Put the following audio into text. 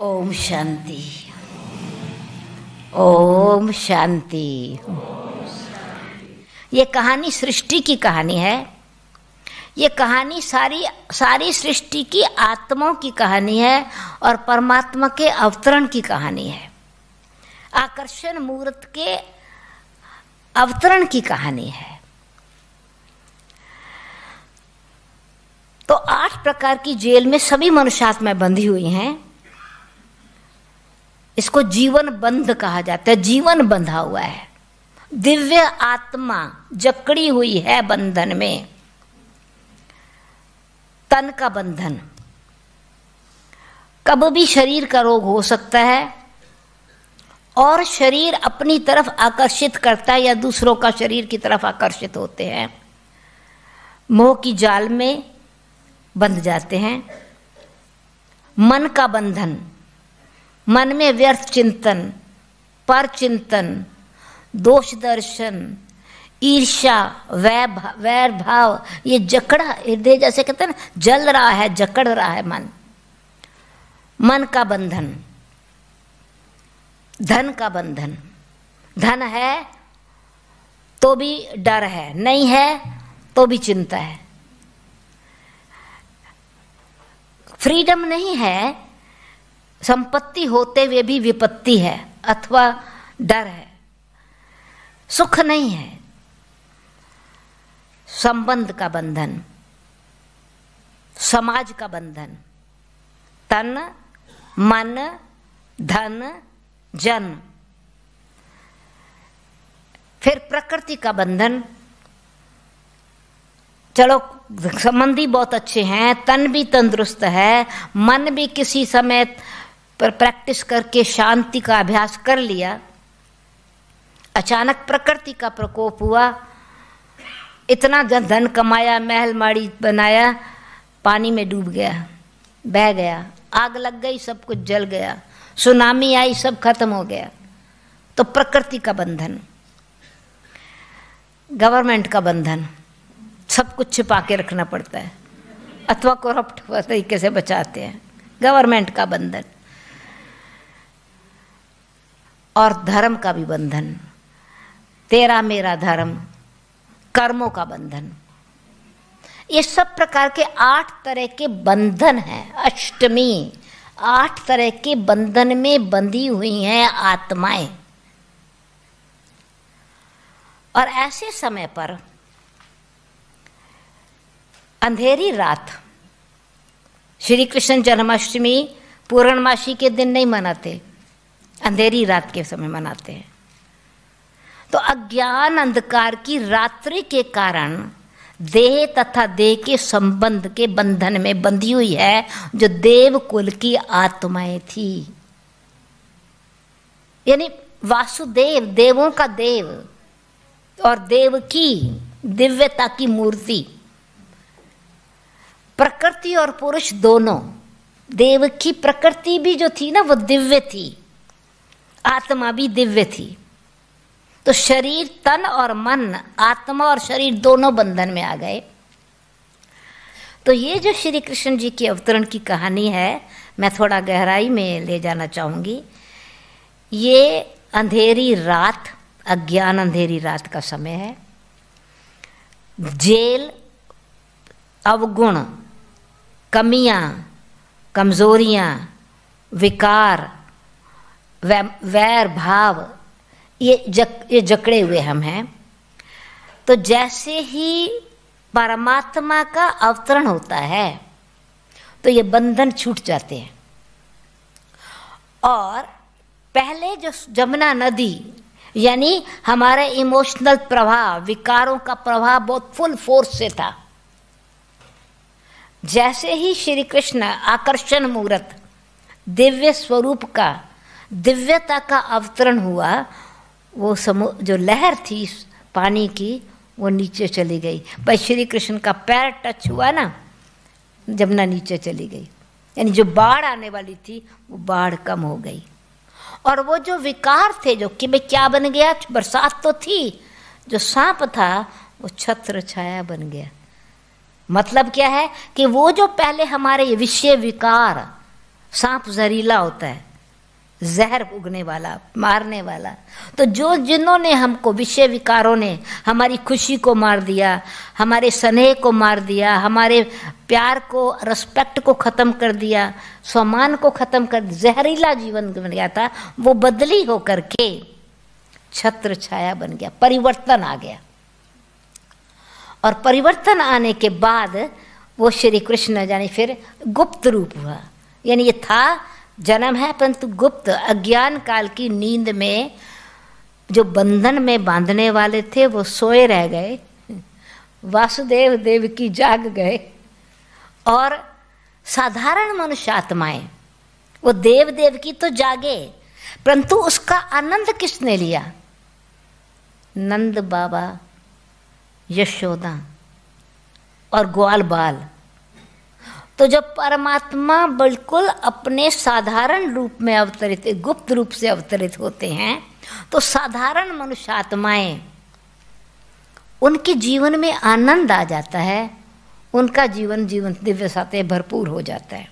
ओम शांति। ओम शांति। ये कहानी सृष्टि की कहानी है। ये कहानी सारी सृष्टि की आत्माओं की कहानी है और परमात्मा के अवतरण की कहानी है। आकर्षण मूर्त के अवतरण की कहानी है। तो 8 प्रकार की जेल में सभी मनुष्यात्माएं बंधी हुई हैं। इसको जीवन बंध कहा जाता है। जीवन बंधा हुआ है। दिव्य आत्मा जकड़ी हुई है बंधन में। तन का बंधन। कब भी शरीर का रोग हो सकता है और शरीर अपनी तरफ आकर्षित करता है या दूसरों का शरीर की तरफ आकर्षित होते हैं। मोह की जाल में बंध जाते हैं। मन का बंधन। मन में व्यर्थ चिंतन, पर चिंतन, दोष दर्शन, ईर्ष्या, वैर भाव, ये जकड़ा हृदय जैसे कहते हैं ना, जल रहा है, जकड़ रहा है मन। मन का बंधन। धन का बंधन। धन है तो भी डर है, नहीं है तो भी चिंता है। फ्रीडम नहीं है, संपत्ति होते हुए भी विपत्ति है अथवा डर है। सुख नहीं है। संबंध का बंधन। समाज का बंधन। तन, मन, धन, जन। फिर प्रकृति का बंधन। चलो संबंधी बहुत अच्छे हैं, तन भी तंदुरुस्त है, मन भी किसी समय पर प्रैक्टिस करके शांति का अभ्यास कर लिया। अचानक प्रकृति का प्रकोप हुआ। इतना धन कमाया, महल माड़ी बनाया, पानी में डूब गया, बह गया। आग लग गई, सब कुछ जल गया। सुनामी आई, सब खत्म हो गया। तो प्रकृति का बंधन। गवर्नमेंट का बंधन। सब कुछ छिपा के रखना पड़ता है अथवा करप्ट तरीके से बचाते हैं। गवर्नमेंट का बंधन। और धर्म का भी बंधन। तेरा मेरा धर्म। कर्मों का बंधन। ये सब प्रकार के 8 तरह के बंधन हैं। अष्टमी 8 तरह के बंधन में बंधी हुई हैं आत्माएं। और ऐसे समय पर अंधेरी रात, श्री कृष्ण जन्माष्टमी पूर्णमासी के दिन नहीं मनाते, अंधेरी रात के समय मनाते हैं। तो अज्ञान अंधकार की रात्रि के कारण देह तथा देह के संबंध के बंधन में बंधी हुई है जो देव कुल की आत्माएं थी। यानी वासुदेव, देवों का देव और देव की दिव्यता की मूर्ति। प्रकृति और पुरुष दोनों। देव की प्रकृति भी जो थी ना, वो दिव्य थी। आत्मा भी दिव्य थी। तो शरीर, तन और मन, आत्मा और शरीर दोनों बंधन में आ गए। तो ये जो श्री कृष्ण जी की अवतरण की कहानी है, मैं थोड़ा गहराई में ले जाना चाहूँगी। ये अंधेरी रात, अज्ञान अंधेरी रात का समय है। जेल, अवगुण, कमियां, कमजोरियां, विकार, वैर भाव, ये जकड़े हुए हम हैं। तो जैसे ही परमात्मा का अवतरण होता है तो ये बंधन छूट जाते हैं। और पहले जो जमुना नदी यानी हमारे इमोशनल प्रवाह, विकारों का प्रवाह बहुत फुल फोर्स से था। जैसे ही श्री कृष्ण आकर्षण मूर्त दिव्य स्वरूप का, दिव्यता का अवतरण हुआ, वो जो लहर थी पानी की, वो नीचे चली गई। भाई श्री कृष्ण का पैर टच हुआ ना, जमुना नीचे चली गई। यानी जो बाढ़ आने वाली थी वो बाढ़ कम हो गई। और वो जो विकार थे, जो कि भाई क्या बन गया, बरसात तो थी, जो सांप था वो छत्र छाया बन गया। मतलब क्या है कि वो जो पहले हमारे विषय विकार सांप जहरीला होता है, जहर उगने वाला, मारने वाला। तो जो जिन्होंने हमको, विषय विकारों ने हमारी खुशी को मार दिया, हमारे स्नेह को मार दिया, हमारे प्यार को, रिस्पेक्ट को ख़त्म कर दिया, सम्मान को ख़त्म कर दिया, जहरीला जीवन बन गया था, वो बदली होकर के छत्र छाया बन गया, परिवर्तन आ गया। और परिवर्तन आने के बाद वो श्री कृष्ण जाने फिर गुप्त रूप हुआ। यानी ये था, जन्म है, परंतु गुप्त, अज्ञान काल की नींद में जो बंधन में बांधने वाले थे वो सोए रह गए, वासुदेव देव की जाग गए। और साधारण मनुष्य आत्माएं, वो देव देव की तो जागे, परंतु उसका आनंद किसने लिया? नंद बाबा, यशोदा और ग्वाल बाल। तो जब परमात्मा बिल्कुल अपने साधारण रूप में अवतरित, गुप्त रूप से अवतरित होते हैं, तो साधारण मनुष्य आत्माएं, उनके जीवन में आनंद आ जाता है, उनका जीवन दिव्यता से भरपूर हो जाता है।